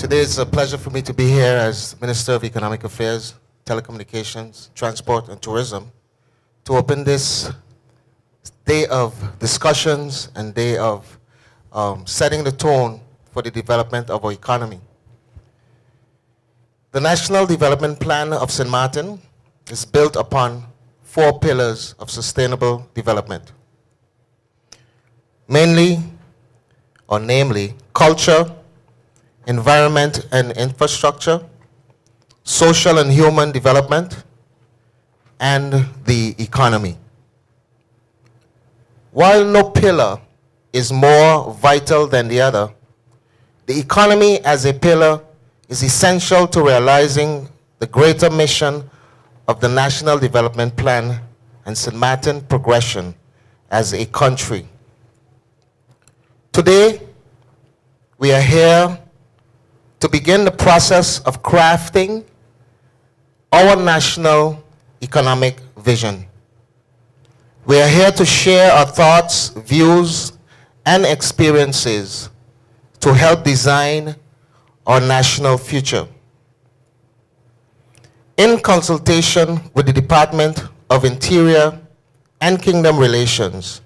Today it's a pleasure for me to be here as Minister of Economic Affairs, Telecommunications, Transport and Tourism to open this day of discussions and day of setting the tone for the development of our economy. The National Development Plan of St. Martin is built upon 4 pillars of sustainable development. Namely, culture, environment and infrastructure, social and human development, and the economy. While no pillar is more vital than the other, the economy as a pillar is essential to realizing the greater mission of the National Development Plan and St. Martin progression as a country. Today, we are here to begin the process of crafting our national economic vision. We are here to share our thoughts, views, and experiences to help design our national future. In consultation with the Department of Interior and Kingdom Relations,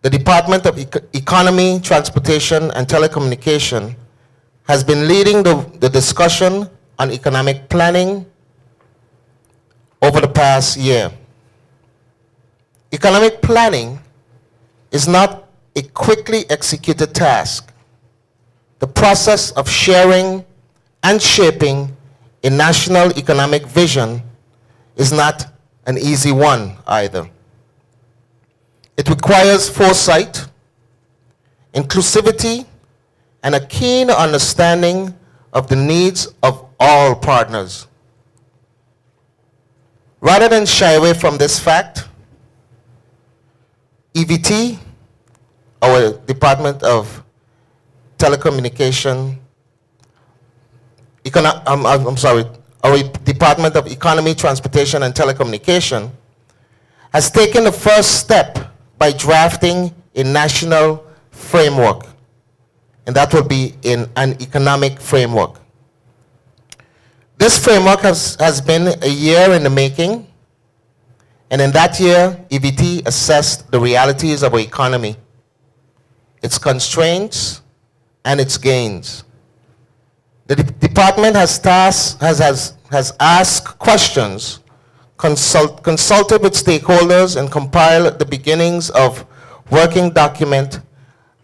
the Department of Economy, Transportation, and Telecommunication has been leading the discussion on economic planning over the past year. Economic planning is not a quickly executed task. The process of sharing and shaping a national economic vision is not an easy one either. It requires foresight, inclusivity, and a keen understanding of the needs of all partners. Rather than shy away from this fact, EVT, our Department of Telecommunication, our Department of Economy, Transportation, and Telecommunication has taken the first step by drafting a national framework, and that will be in an economic framework. This framework has been a year in the making, and in that year, EVT assessed the realities of our economy, its constraints, and its gains. The department has asked questions, consulted with stakeholders, and compiled the beginnings of working document,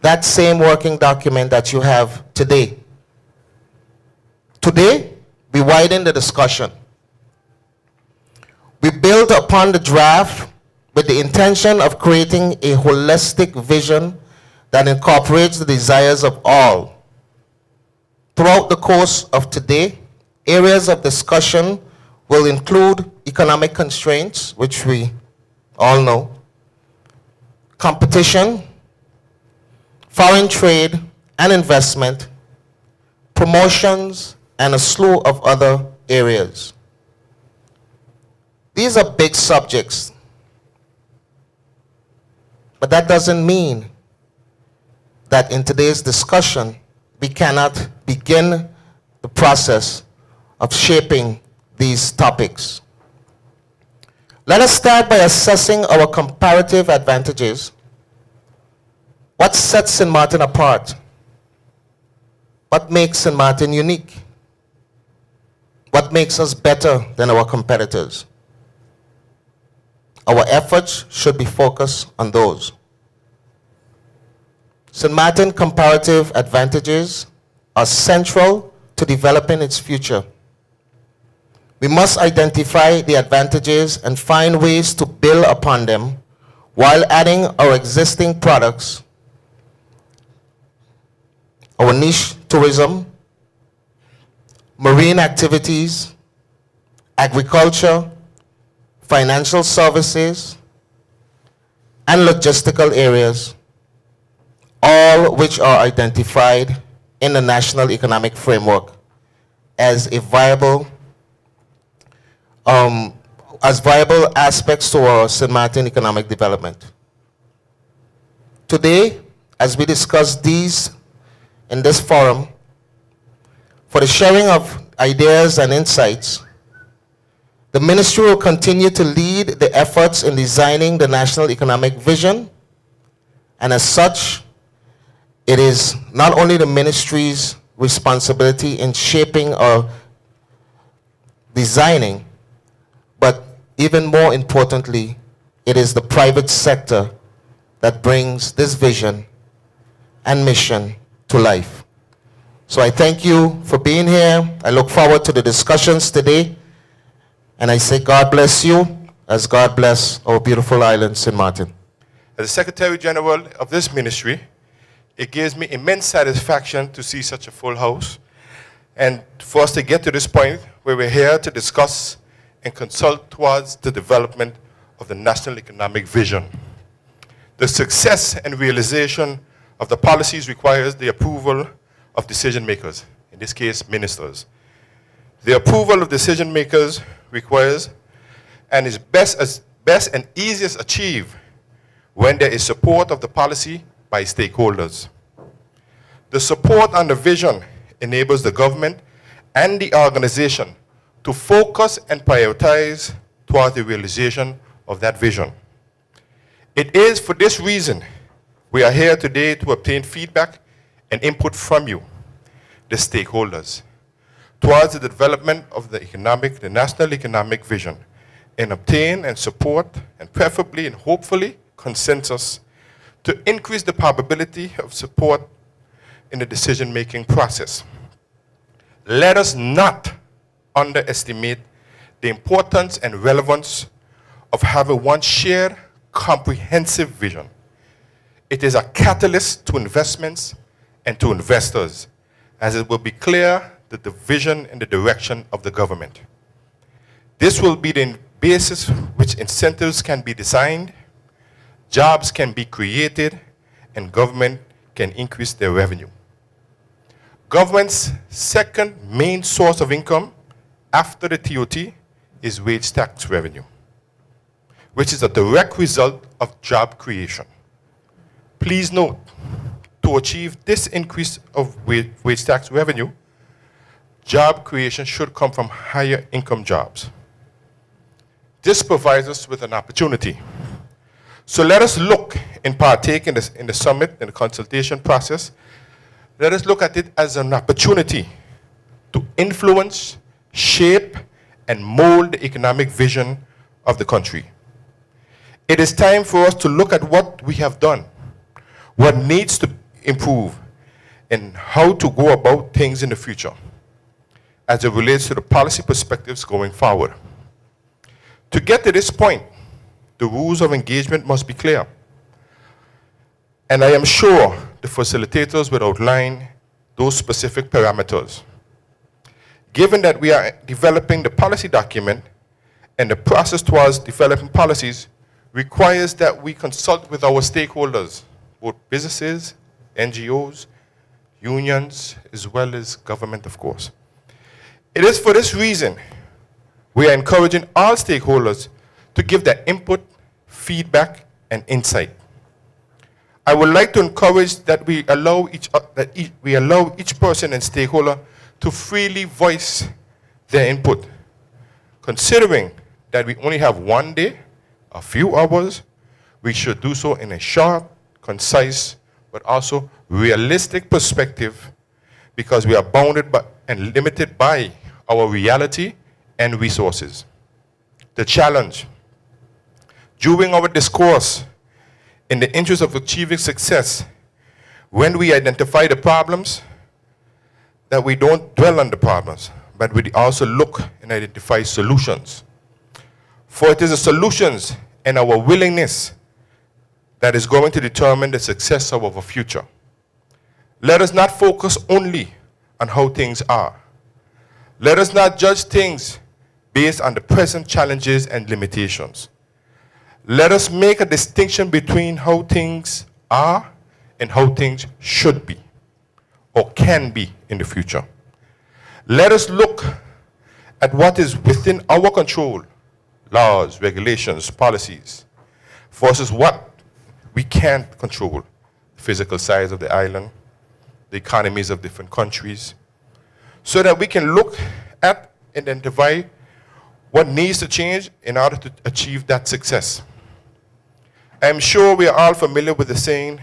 that same working document that you have today. Today, we widen the discussion. We build upon the draft with the intention of creating a holistic vision that incorporates the desires of all. Throughout the course of today, areas of discussion will include economic constraints, which we all know, competition, foreign trade and investment, promotions, and a slew of other areas. These are big subjects, but that doesn't mean that in today's discussion we cannot begin the process of shaping these topics. Let us start by assessing our comparative advantages. What sets St. Martin apart? What makes St. Martin unique? What makes us better than our competitors? Our efforts should be focused on those. St. Martin comparative advantages are central to developing its future. We must identify the advantages and find ways to build upon them while adding our existing products, our niche tourism, marine activities, agriculture, financial services, and logistical areas, all which are identified in the National Economic Framework as a viable aspects to our St. Martin economic development. Today, as we discuss these in this forum, for the sharing of ideas and insights, the Ministry will continue to lead the efforts in designing the National Economic Vision, and as such, it is not only the Ministry's responsibility in shaping or designing, but even more importantly, it is the private sector that brings this vision and mission to life. So I thank you for being here. I look forward to the discussions today. And I say God bless you as God bless our beautiful island, St. Martin. As the Secretary General of this ministry, it gives me immense satisfaction to see such a full house and for us to get to this point where we're here to discuss and consult towards the development of the National Economic Vision. The success and realization of the policies requires the approval of decision makers, in this case, ministers. The approval of decision makers requires and is best and easiest achieved when there is support of the policy by stakeholders. The support on the vision enables the government and the organization to focus and prioritize towards the realization of that vision. It is for this reason we are here today to obtain feedback and input from you, the stakeholders, towards the development of the National Economic Vision, and obtain and support, and preferably and hopefully consensus to increase the probability of support in the decision-making process. Let us not underestimate the importance and relevance of having one shared, comprehensive vision. It is a catalyst to investments and to investors, as it will be clear that the vision and the direction of the government. This will be the basis which incentives can be designed, jobs can be created, and government can increase their revenue. Government's second main source of income after the TOT is wage tax revenue, which is a direct result of job creation. Please note, to achieve this increase of wage tax revenue, job creation should come from higher income jobs. This provides us with an opportunity. So let us look and partake in the summit, in the consultation process. Let us look at it as an opportunity to influence, shape, and mold the economic vision of the country. It is time for us to look at what we have done, what needs to improve, and how to go about things in the future as it relates to the policy perspectives going forward. To get to this point, the rules of engagement must be clear. And I am sure the facilitators will outline those specific parameters. Given that we are developing the policy document and the process towards developing policies requires that we consult with our stakeholders, both businesses, NGOs, unions, as well as government, of course. It is for this reason we are encouraging all stakeholders to give their input, feedback, and insight. I would like to encourage that we allow each person and stakeholder to freely voice their input, considering that we only have one day, a few hours. We should do so in a short, concise, but also realistic perspective, because we are bounded by and limited by our reality and resources. The challenge. During our discourse, in the interest of achieving success, when we identify the problems, that we don't dwell on the problems, but we also look and identify solutions. For it is the solutions and our willingness that is going to determine the success of our future. Let us not focus only on how things are, Let us not judge things based on the present challenges and limitations. Let us make a distinction between how things are and how things should be or can be in the future. Let us look at what is within our control, laws, regulations, policies, versus what we can't control, the physical size of the island, the economies of different countries, so that we can look at and identify what needs to change in order to achieve that success. I'm sure we are all familiar with the saying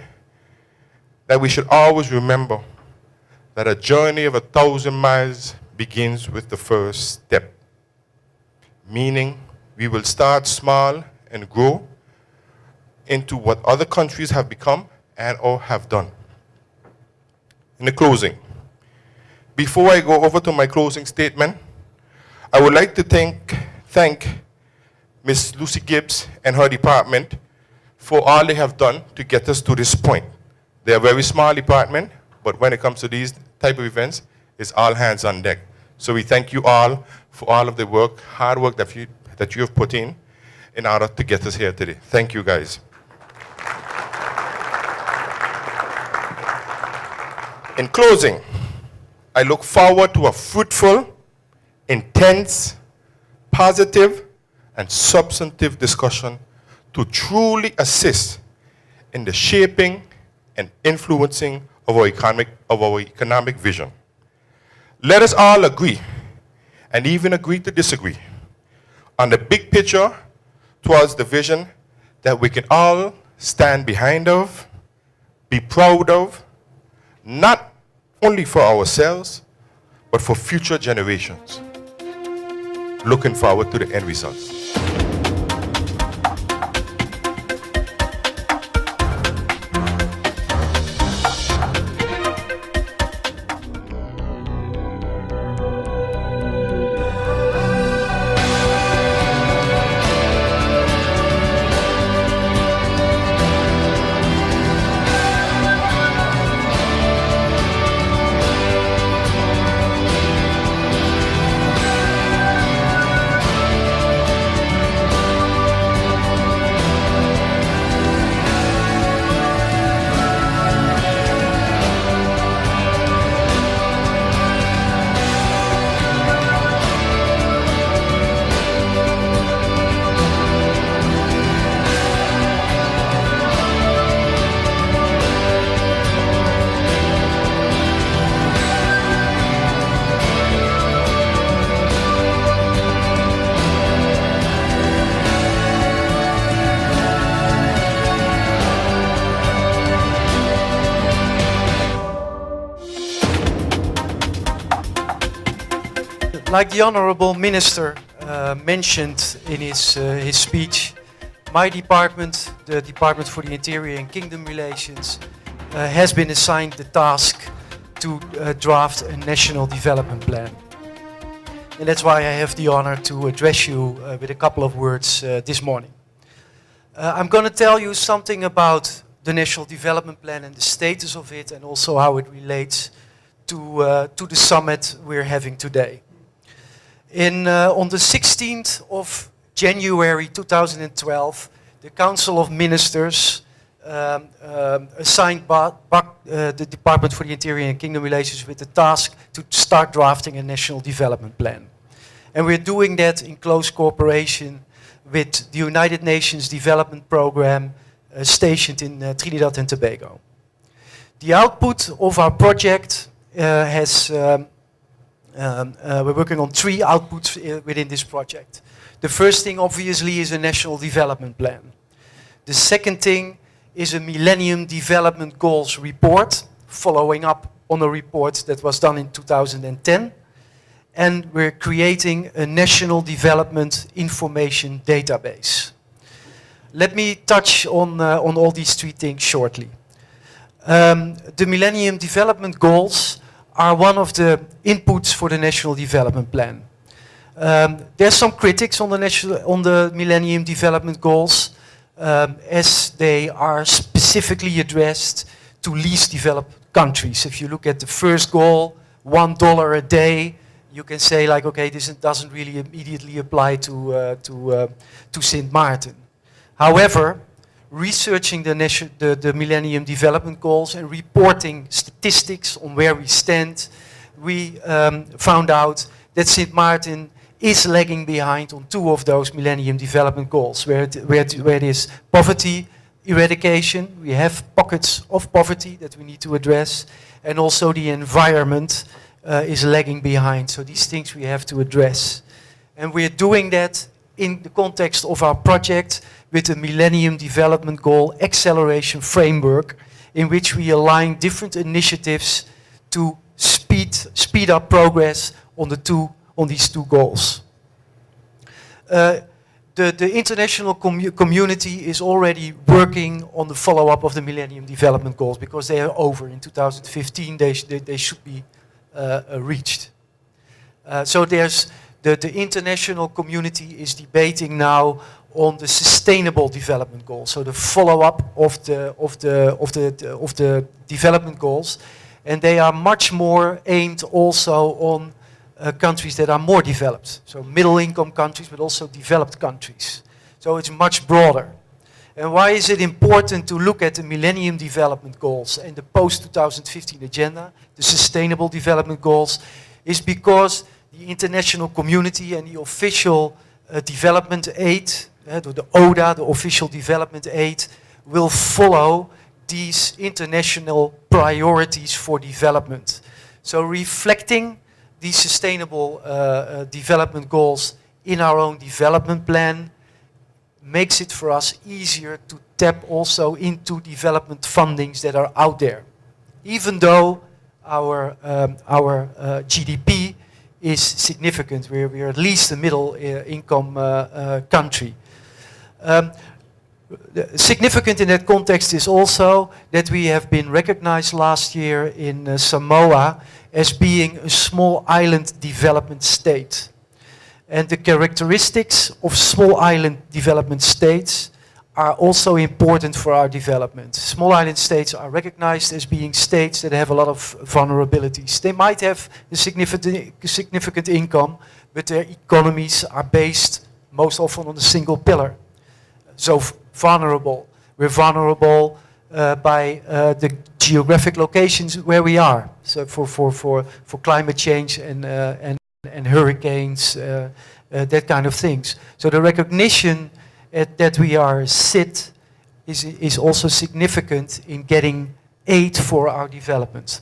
that we should always remember that a journey of 1,000 miles begins with the first step, meaning we will start small and grow into what other countries have become and or have done. In the closing, before I go over to my closing statement, I would like to thank Ms. Lucy Gibbs and her department for all they have done to get us to this point. They're a very small department, but when it comes to these type of events, it's all hands on deck. So we thank you all for all of the work, hard work that you have put in order to get us here today. Thank you, guys. In closing, I look forward to a fruitful, intense, positive, and substantive discussion to truly assist in the shaping and influencing of our economic vision. Let us all agree, and even agree to disagree, on the big picture towards the vision that we can all stand behind of, be proud of, not only for ourselves, but for future generations. Looking forward to the end results. Like the Honourable Minister mentioned in his speech, my department, the Department for the Interior and Kingdom Relations, has been assigned the task to draft a national development plan. And that's why I have the honor to address you with a couple of words this morning. I'm going to tell you something about the National Development Plan and the status of it, and also how it relates to the summit we're having today. On the 16th of January 2012, the Council of Ministers assigned the Department for the Interior and Kingdom Relations with the task to start drafting a national development plan. And we're doing that in close cooperation with the United Nations Development Programme stationed in Trinidad and Tobago. The output of our project we're working on 3 outputs within this project. The first thing, obviously, is a national development plan. The second thing is a Millennium Development Goals report, following up on a report that was done in 2010. And we're creating a national development information database. Let me touch on all these 3 things shortly. The Millennium Development Goals are one of the inputs for the National Development Plan. There's some critics on the Millennium Development Goals, as they are specifically addressed to least developed countries. If you look at the first goal, $1 a day, you can say like, okay, this doesn't really immediately apply to Sint Maarten. However, researching the Millennium Development Goals and reporting statistics on where we stand, we found out that Sint Maarten is lagging behind on 2 of those Millennium Development Goals, where it is poverty eradication. We have pockets of poverty that we need to address, and also the environment is lagging behind. So these things we have to address. And we're doing that in the context of our project with the Millennium Development Goal Acceleration Framework, in which we align different initiatives to speed up progress on these 2 goals. The international community is already working on the follow-up of the Millennium Development Goals, because they are over. In 2015 they should be reached. So there's the international community is debating now on the Sustainable Development Goals, so the follow-up of the development goals, and they are much more aimed also on countries that are more developed, so middle-income countries, but also developed countries. So it's much broader. And why is it important to look at the Millennium Development Goals and the post-2015 agenda, the Sustainable Development Goals, is because the international community and the official development aid, the ODA, the official development aid, will follow these international priorities for development. So reflecting these sustainable development goals in our own development plan makes it for us easier to tap also into development fundings that are out there. Even though our GDP is significant, we're at least a middle income country. Significant in that context is also that we have been recognized last year in Samoa as being a small island development state. And the characteristics of small island development states are also important for our development. Small island states are recognized as being states that have a lot of vulnerabilities. They might have a significant income, but their economies are based most often on a single pillar. So vulnerable. We're vulnerable by the geographic locations where we are. So for climate change and hurricanes, that kind of things. So the recognition that we are SIT is also significant in getting aid for our development.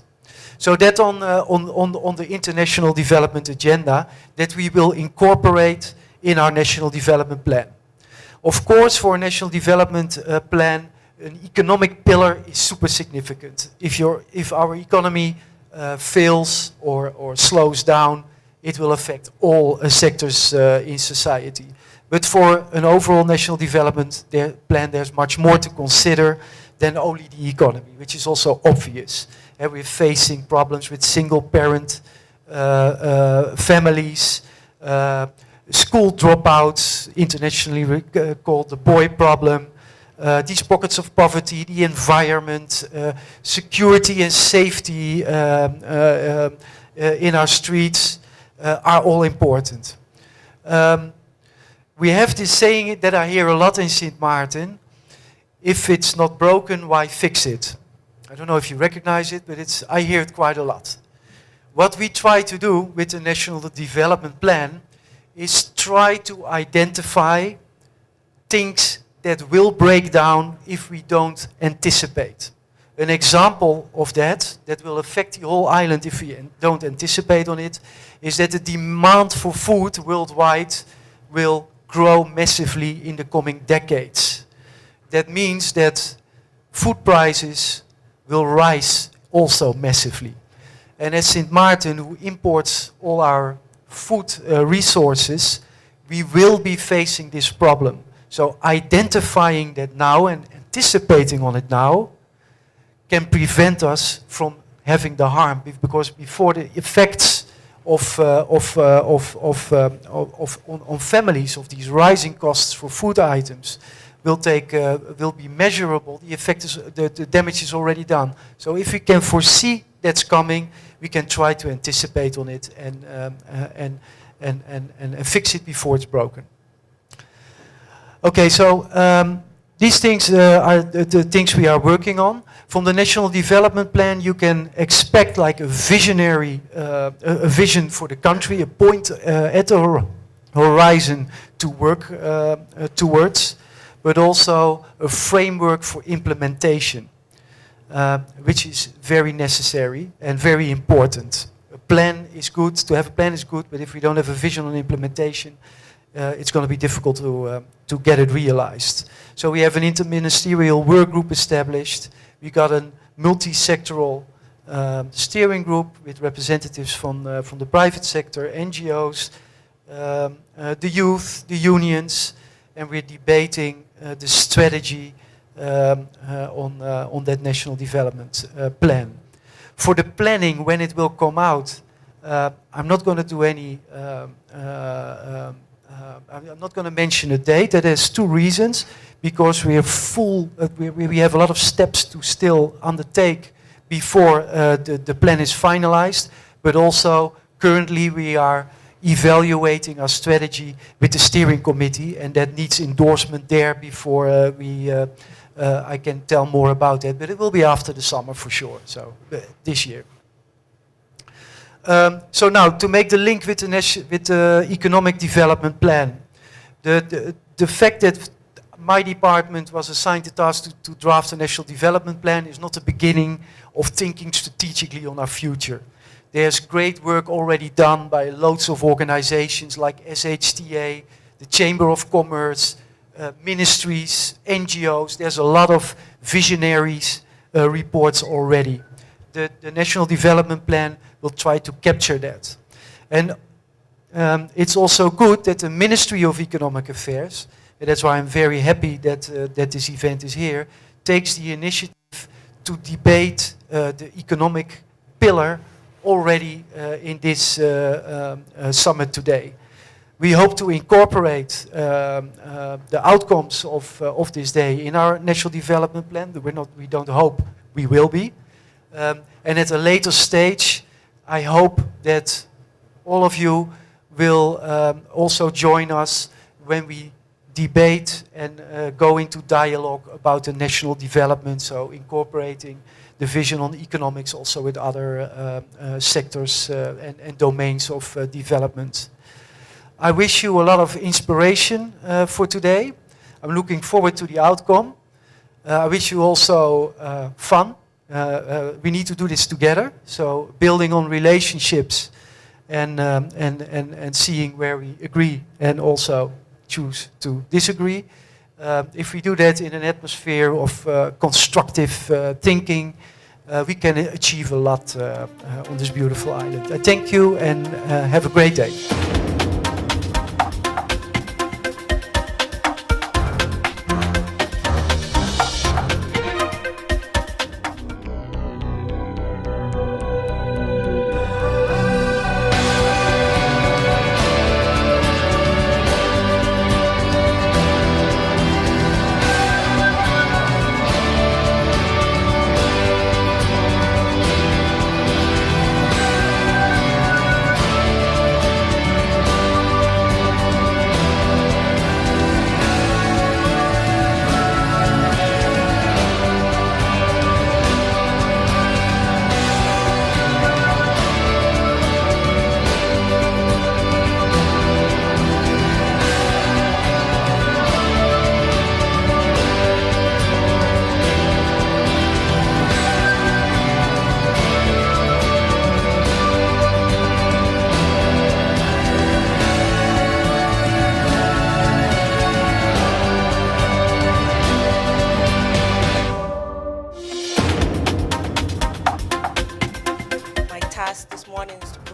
So that on the international development agenda that we will incorporate in our national development plan. Of course, for a national development plan, an economic pillar is super significant. If our economy fails or slows down, it will affect all sectors in society. But for an overall national development plan, there's much more to consider than only the economy, which is also obvious. And we're facing problems with single-parent families, school dropouts, internationally called the boy problem, these pockets of poverty, the environment, security and safety in our streets are all important. We have this saying that I hear a lot in Sint Maarten: if it's not broken, why fix it? I don't know if you recognize it, but I hear it quite a lot. What we try to do with the National Development Plan is try to identify things that will break down if we don't anticipate. An example of that will affect the whole island if we don't anticipate on it, is that the demand for food worldwide will grow massively in the coming decades. That means that food prices will rise also massively. And as Sint Maarten, who imports all our food resources, we will be facing this problem. So identifying that now and anticipating on it now can prevent us from having the harm, because before the effects on families of these rising costs for food items will be measurable, the damage is already done. So if we can foresee that's coming, we can try to anticipate on it and fix it before it's broken. Okay, so these things are the things we are working on. From the National Development Plan, you can expect like a visionary, a vision for the country, a point at the horizon to work towards, but also a framework for implementation, which is very necessary and very important. A plan is good, to have a plan is good, but if we don't have a vision on implementation, it's going to be difficult to get it realized. So we have an interministerial work group established. We got a multi-sectoral steering group with representatives from the private sector, NGOs, the youth, the unions, and we're debating the strategy on that national development plan. For the planning, when it will come out, I'm not going to do any. I'm not going to mention a date. That has two reasons. Because we are full, we have a lot of steps to still undertake before the plan is finalized. But also, currently we are evaluating our strategy with the steering committee, and that needs endorsement there before I can tell more about that. But it will be after the summer for sure. So this year. So now to make the link with the economic development plan, the fact that my department was assigned the task to draft a national development plan is not the beginning of thinking strategically on our future. There's great work already done by loads of organizations like SHTA, the Chamber of Commerce, ministries, NGOs. There's a lot of visionaries reports already. The National Development Plan will try to capture that. And it's also good that the Ministry of Economic Affairs, and that's why I'm very happy that this event is here, takes the initiative to debate the economic pillar already in this summit today. We hope to incorporate the outcomes of this day in our national development plan. We don't hope, we will be. And at a later stage, I hope that all of you will also join us when we debate and go into dialogue about the national development, so incorporating the vision on economics also with other sectors and domains of development. I wish you a lot of inspiration for today. I'm looking forward to the outcome. I wish you also fun. We need to do this together, so building on relationships and seeing where we agree and also choose to disagree. If we do that in an atmosphere of constructive thinking, we can achieve a lot on this beautiful island. I thank you and have a great day.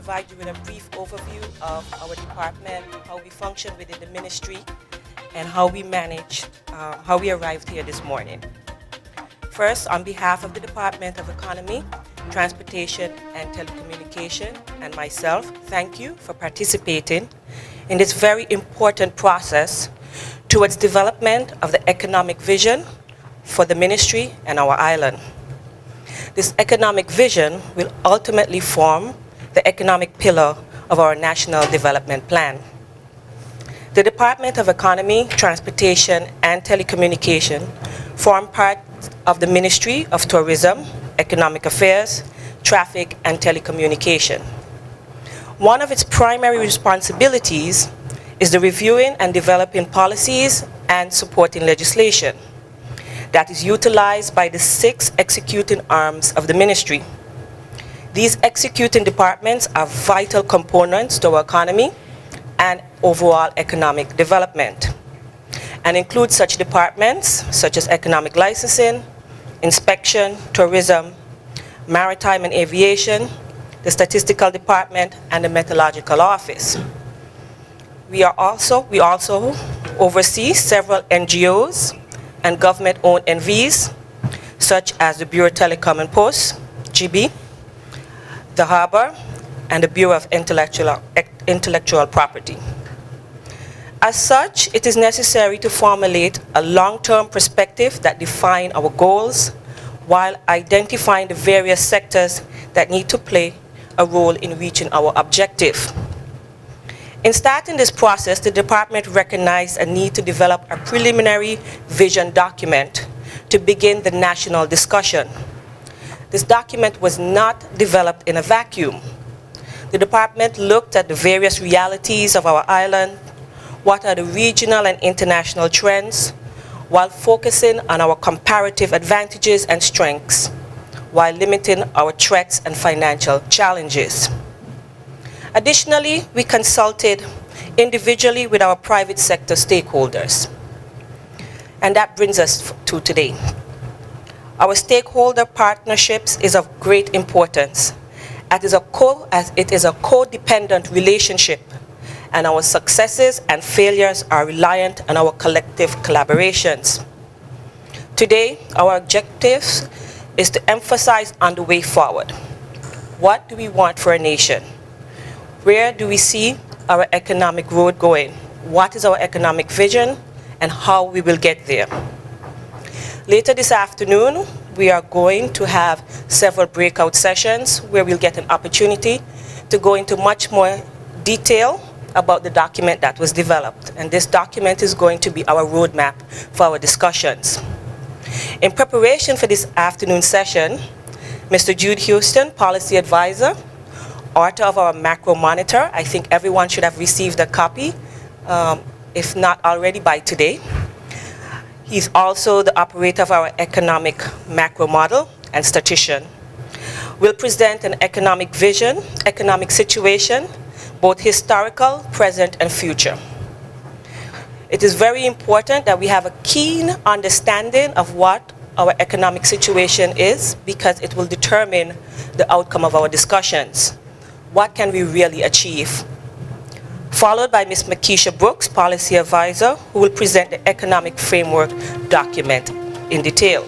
provide you with a brief overview of our department, how we function within the ministry, and how we manage, how we arrived here this morning. First, on behalf of the Department of Economy, Transportation and Telecommunication, and myself, thank you for participating in this very important process towards development of the economic vision for the ministry and our island. This economic vision will ultimately form the economic pillar of our National Development Plan. The Department of Economy, Transportation, and Telecommunication form part of the Ministry of Tourism, Economic Affairs, Traffic, and Telecommunication. One of its primary responsibilities is the reviewing and developing policies and supporting legislation that is utilized by the 6 executing arms of the ministry. These executing departments are vital components to our economy and overall economic development, and include such departments such as economic licensing, inspection, tourism, maritime and aviation, the statistical department, and the meteorological office. We also oversee several NGOs and government-owned NVs, such as the Bureau of Telecom and Post, GB, the Harbor, and the Bureau of Intellectual Property. As such, it is necessary to formulate a long-term perspective that defines our goals while identifying the various sectors that need to play a role in reaching our objective. In starting this process, the department recognized a need to develop a preliminary vision document to begin the national discussion. This document was not developed in a vacuum. The department looked at the various realities of our island, what are the regional and international trends, while focusing on our comparative advantages and strengths, while limiting our threats and financial challenges. Additionally, we consulted individually with our private sector stakeholders. And that brings us to today. Our stakeholder partnerships is of great importance, as it is a codependent relationship, and our successes and failures are reliant on our collective collaborations. Today, our objective is to emphasize on the way forward. What do we want for a nation? Where do we see our economic road going? What is our economic vision, and how we will get there? Later this afternoon, we are going to have several breakout sessions where we'll get an opportunity to go into much more detail about the document that was developed. And this document is going to be our roadmap for our discussions. In preparation for this afternoon session, Mr. Jude Houston, Policy Advisor, author of our macro monitor. I think everyone should have received a copy, if not already by today. He's also the operator of our economic macro model and statistician. We'll present an economic vision, economic situation, both historical, present, and future. It is very important that we have a keen understanding of what our economic situation is, because it will determine the outcome of our discussions. What can we really achieve? Followed by Ms. Makisha Brooks, Policy Advisor, who will present the economic framework document in detail.